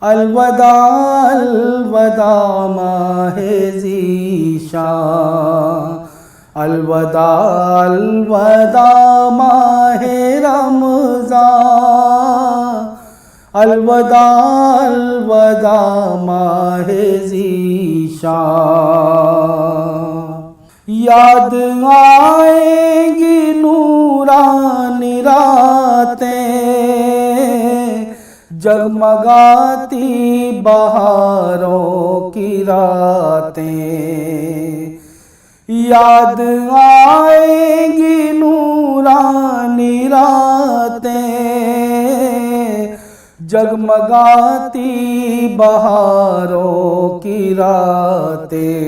अलवदा अलवदा माहे ज़ीशान, अलवदा अलवदा माहे रमज़ान, अलवदा अलवदा माहे ज़ीशान। याद आएंगी नूरानी रातें, जगमगाती बहारों की रातें। याद आएंगी नूरानी रातें, जगमगाती बहारों की रातें।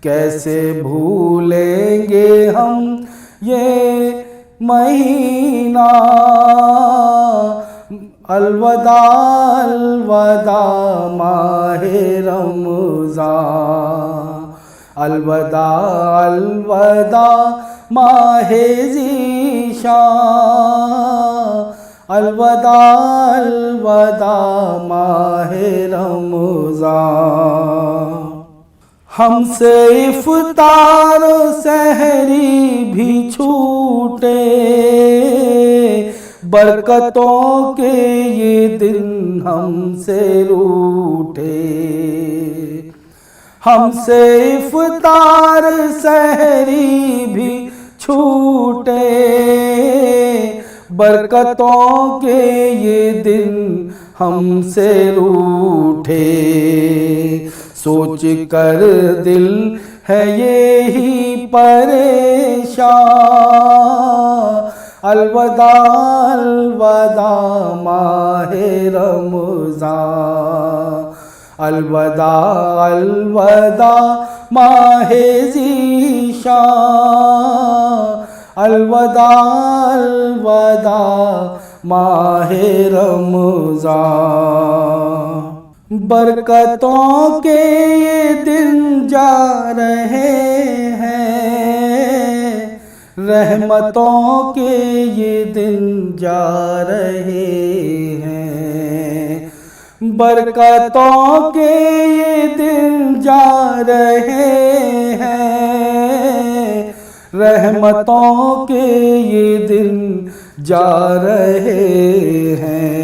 कैसे भूलेंगे हम ये महीना, अलवदा अलवदा माहे रमज़ान, अलवदा अलवदा माहे ज़ीशान, अलवदा अलवदा माहे रमज़ान। हमसे इफ्तार सहरी भी छूटे, बरकतों के ये दिन हमसे रूठे। हमसे इफ्तार सहरी भी छूटे, बरकतों के ये दिन हमसे रूठे। सोच कर दिल है यही परेशान, अलवदा अलवदा माहे रमज़ान, अलवदा अलवदा माहे ज़ीशान, अलवदा अलवदा माहे रमज़ान। बरकतों के ये दिन जा रहे हैं, रहमतों के ये दिन जा रहे हैं। बरकतों के ये दिन जा रहे हैं, रहमतों के ये दिन जा रहे हैं।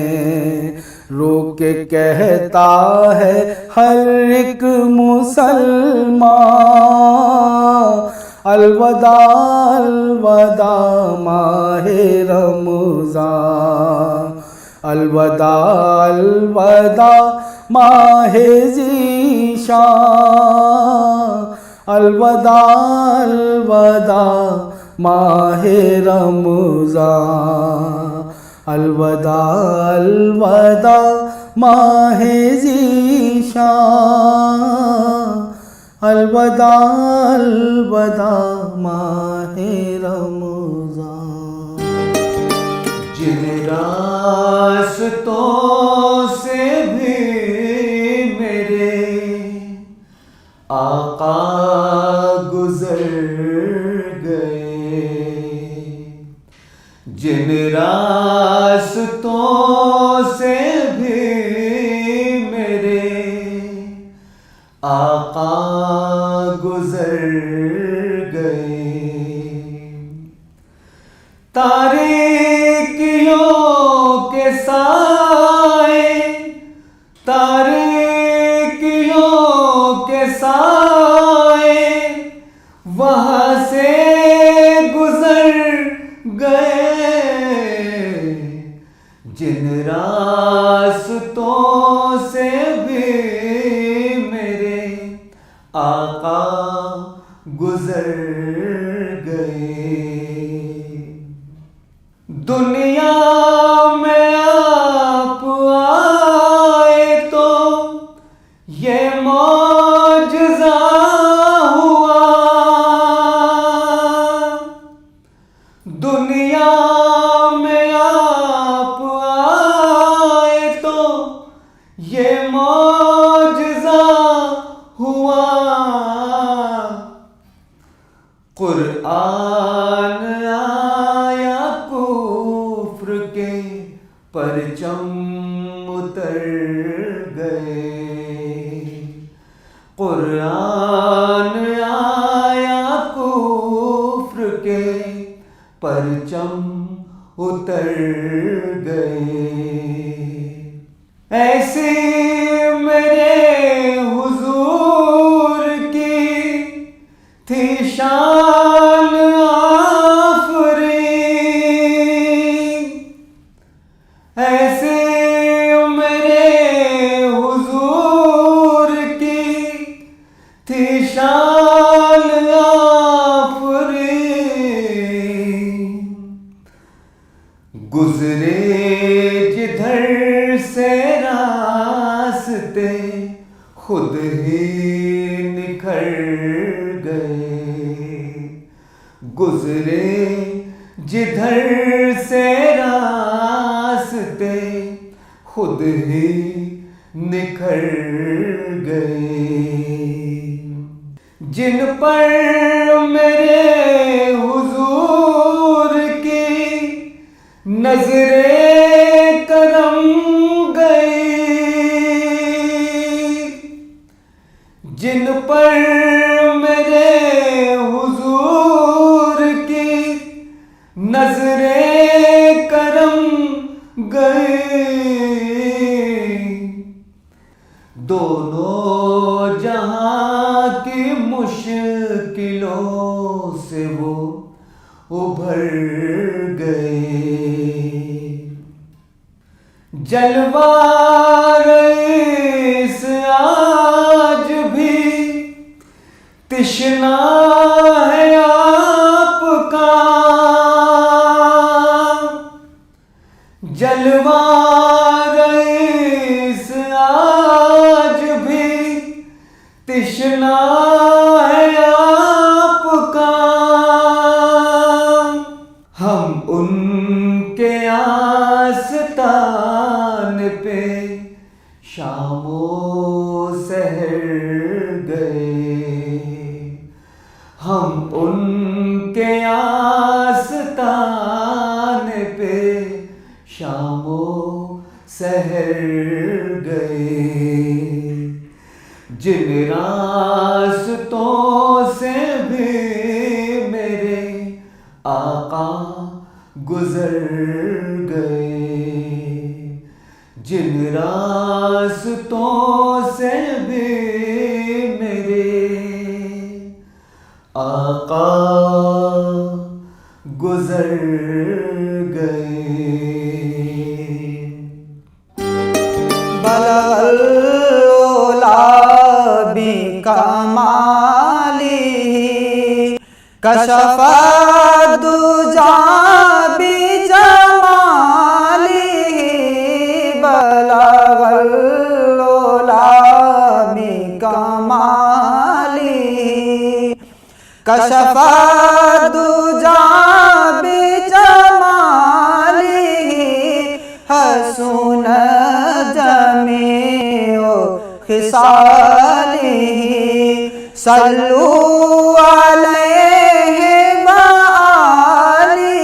रो के कहता है हर एक मुसलमान, अलवदा अलवदा माहे रमज़ान, अलवदा अलवदा माहे ज़ीशान, अलवदा अलवदा माहे रमज़ान, अलवदा अलवदा माहे ज़ीशान, अलवदा अलवदा माहे रमज़ान। जिन रास्तों से भी मेरे आका गुजर गए, जिन रास्तों से भी मेरे आका गुजर गए। तारीकियों के साए, तारीकियों के साए वहाँ से गुजर गए। जिन रास्तों से भी मेरे आका गुजर गए। दुनिया में आप आए तो ये मौजज़ा हुआ, दुनिया में आप आए तो ये मौजज़ा हुआ। कुरान आया कुफ्र के परचम उतर गए। कुरान आया, कुफ्र के परचम उतर गए। ऐसी मेरे हुजूर की थी शान आफरी, ऐसे मेरे हुजूर की थी शान आफरी। गुजरे जिधर से रास्ते खुद ही निखर गए। गुजरे जिधर से रास्ते खुद ही निखर गए। जिन पर मेरे हुजूर की नजरे करम गई, जिन पर मेरे हुजूर की नजरे करम गई। दोनों जहां की मुश्किलों से वो उभर गए। जलवा रईस आज भी तिश्ना है आपका। जलवा रईस आज भी तिश्ना है आपका। हम उनके आस्तान पे शामो सहर गए। हम उनके आस्तान पे शामो सहर गए। जिन रास्तों से भी मेरे आका गुजर गए। जिन रास्तों से भी मेरे आका गुजर गए। बलगल बि कमाली कशफ दुजा बि जमाली। बलगल बि कमाली कशफ दुजा बि जमाली। हसून जमीओ खिसाली सल्लू अलैहि वाली।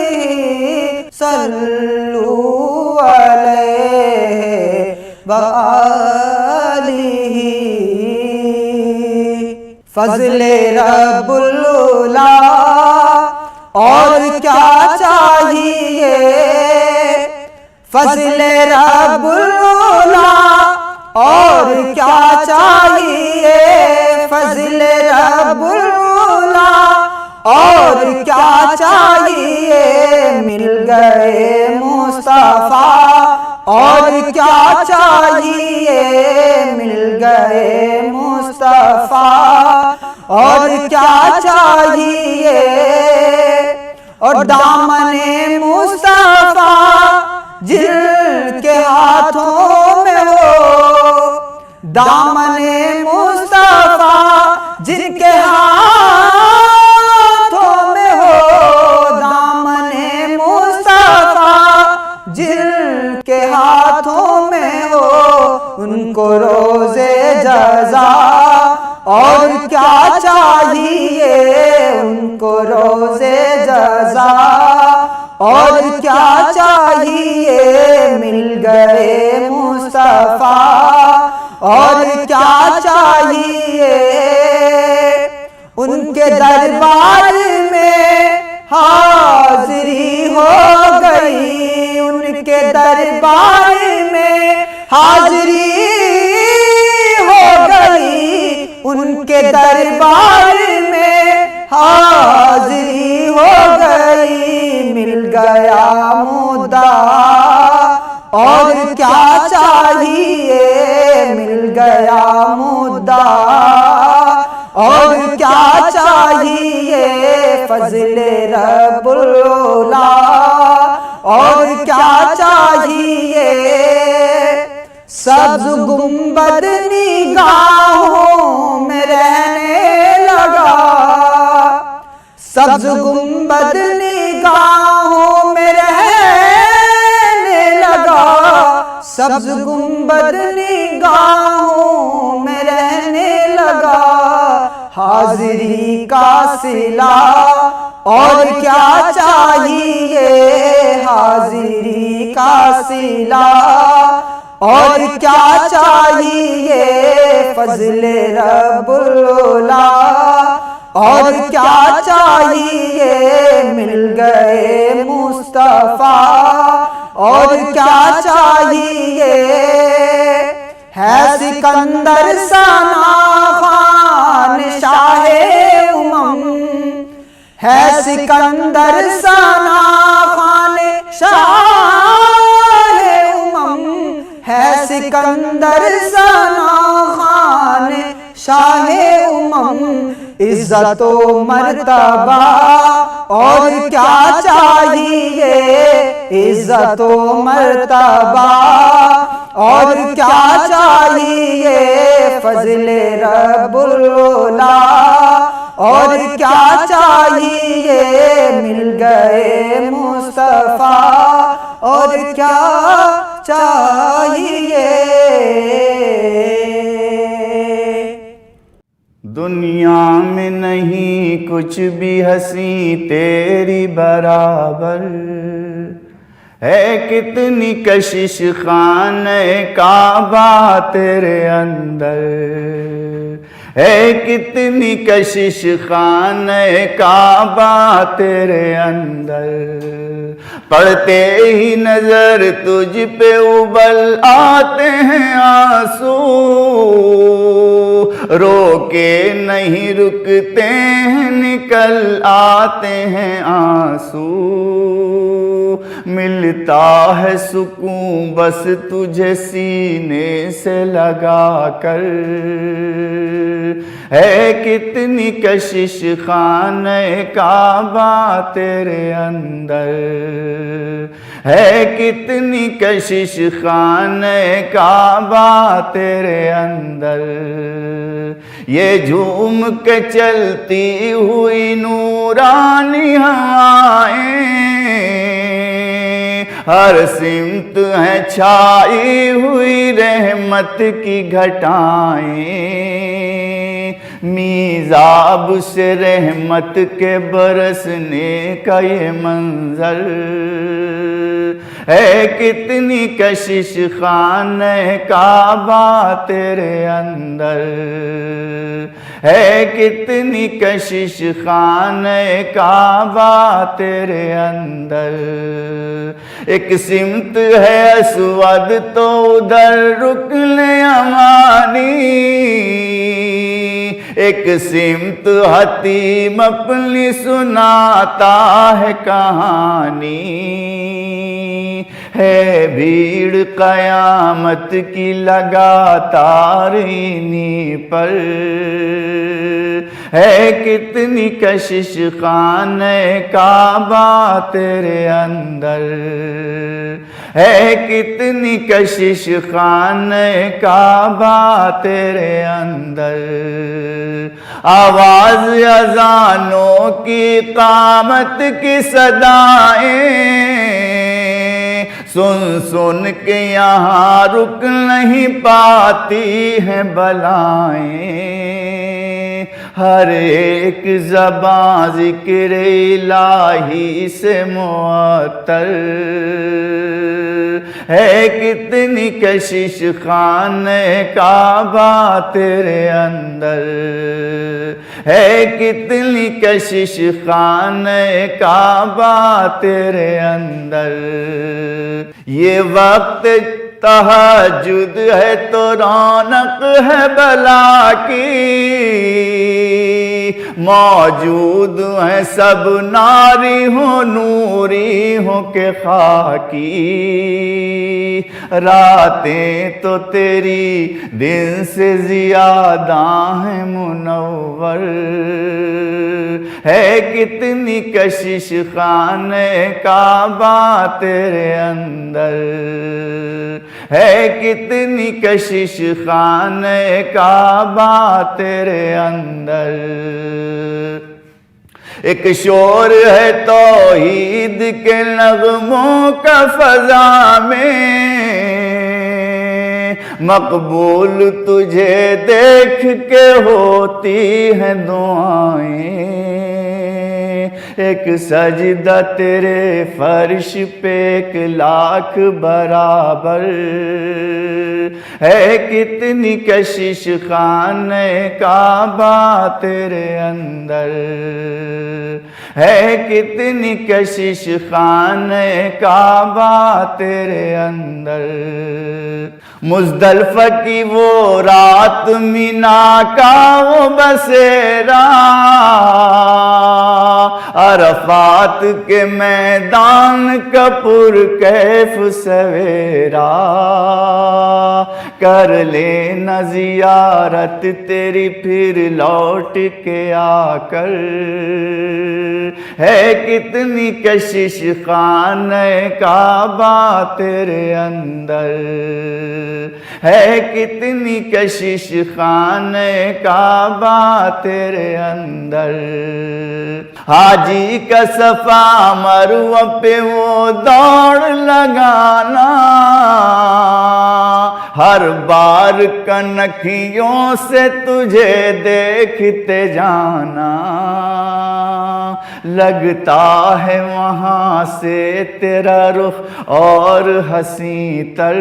सल्लू अलैहि वाली। फज़ले रब्बुल उला और क्या चाहिए। फज़ले रब्बुल उला और क्या चाहिए। फज़ले रब्बुल उला और क्या चाहिए। मिल गए मुस्तफ़ा और क्या चाहिए। मिल गए मुस्तफ़ा और क्या चाहिए। और दामने मुस्तफ़ा जिनके हाथों में हो। दामने मुस्तफ़ा जिनके हाथों में हो। दामने मुस्तफ़ा जिनके हाथों में हो। उनको रोज़े जज़ा और क्या चाहिए। उनको रोज़े जज़ा और क्या चाहिए। मिल गए मुस्तफ़ा मुस्तफा और क्या चाहिए। उनके दरबार में हाजिरी हो गई, उनके दरबार में हाजिरी हो गई, उनके दरबार में हाजिरी हो गई। मिल गया मुद्दा और क्या चाहिए, मिल गया मुद्दा और क्या चाहिए। फज़ले रब्बुल औला और क्या चाहिए। सब्ज़ गुंबद निगाहों में रहने लगा, सब्ज़ गुंबद निगाहों में रहने लगा, सब्ज़ गुंबद निगाहों में रहने लगा। हाज़िरी का सिला और क्या चाहिए, हाज़िरी का सिला और क्या चाहिए। फज़ले रब्बुल औला और क्या चाहिए। मिल गए मुस्तफा और क्या चाहिए। है सिकंदर सना खान शाहे उमम, है सिकंदर सना खान शाहे उमम, है सिकंदर सना खान शाहे उमम। इज्जत व मर्तबा और क्या चाहिए, इज्जत व मर्तबा और क्या चाहिए। फज़ले रब्बुल औला और क्या चाहिए। मिल गए मुस्तफा और क्या चाहिए। दुनिया में नहीं कुछ भी हंसी तेरी बराबर, है कितनी कशिश खाने काबा तेरे अंदर, है कितनी कशिश खाने काबा तेरे अंदर। पढ़ते ही नजर तुझ पे उबल आते हैं आंसू, रोके नहीं रुकते हैं निकल आते हैं आंसू। मिलता है सुकून बस तुझे सीने से लगा कर, है कितनी कशिश खाने काबा तेरे अंदर, है कितनी कशिश खाने काबा तेरे अंदर। ये झूम के चलती हुई नूरानी हवाएं, हर सिमत है छाई हुई रहमत की घटाएं। मीज़ाब से रहमत के बरसने का ये मंजर, है कितनी कशिश खाने काबा तेरे अंदर, है कितनी कशिश खाने काबा तेरे अंदर। एक सिमत है अस्वद तो उधर रुकने अमानी, एक सिमत हतीम अपनी सुनाता है कहानी। है भीड़ कयामत की लगातार इन्हीं पर, है कितनी कशिश खाने काबा तेरे अंदर, है कितनी कशिश खाने काबा तेरे अंदर। आवाज अजानों की कामत की सदाएं, सुन सुन के यहाँ रुक नहीं पाती हैं बलाएं। हर एक ज़बां ज़िक्र इलाही से मुअत्तर, है कितनी कशिश खाने काबा तेरे अंदर, है कितनी कशिश खाने काबा तेरे अंदर। ये वक्त तहज्जुद है तो रौनक है भला की, मौजूद है सब नारी हो नूरी हो के खाकी। रातें तो तेरी दिन से ज्यादा हैं मुनव्वर, है कितनी कशिश खाने काबा तेरे अंदर, है कितनी कशिश खाने काबा तेरे अंदर। एक शोर है तौहीद के नगमों का फजा में, मकबूल तुझे देख के होती हैं दुआएं। एक सजदा तेरे फर्श पे 1,00,000 बराबर, है कितनी कशिश खाने काबा तेरे अंदर, है कितनी कशिश खाने काबा तेरे अंदर। मुज़दलिफ़ा की वो रात मीना का वो बसेरा, अरफात के मैदान का पुरकैफ सवेरा। कर लेना ज़ियारत तेरी फिर लौट के आकर, है कितनी कशिश खाने काबा तेरे अंदर, है कितनी कशिश खाने काबा तेरे अंदर। हाजी का सफा मरवा पे वो दौड़ लगाना, हर बार कनखियों से तुझे देखते जाना। लगता है वहाँ से तेरा रुख और हंसी तर,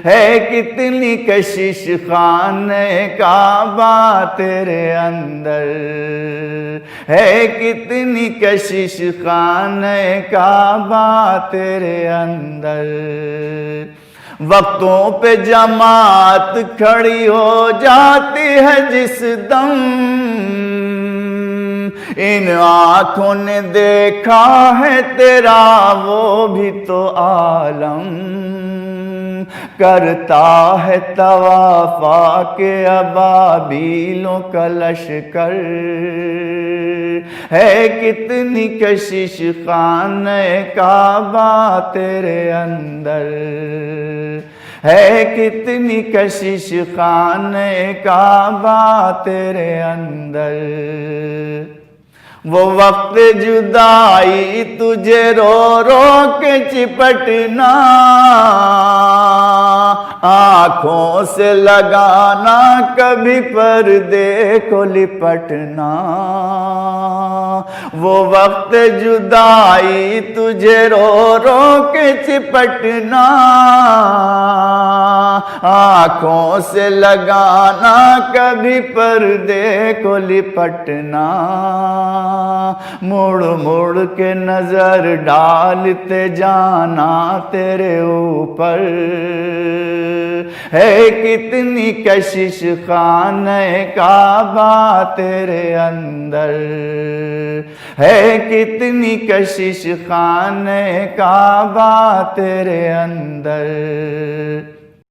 है कितनी कशिश खाने काबा तेरे अंदर, है कितनी कशिश खाने काबा तेरे अंदर। वक्तों पे जमात खड़ी हो जाती है जिस दम, इन आँखों ने देखा है तेरा वो भी तो आलम। करता है तवाफ़ा के अबाबीलों का लश्कर, है कितनी कशिश खाने काबा तेरे अंदर, है कितनी कशिश खाने काबा तेरे अंदर। वो वक्त जुदाई तुझे रो रो के चिपटना, आँखों से लगाना कभी पर्दे को लिपटना। वो वक्त जुदाई तुझे रो रो के चिपटना, आँखों से लगाना कभी पर्दे को लिपटना। मुड़ मुड़ के नजर डालते जाना तेरे ऊपर, है कितनी कशिश खाने काबा तेरे अंदर, है कितनी कशिश खाने काबा तेरे अंदर।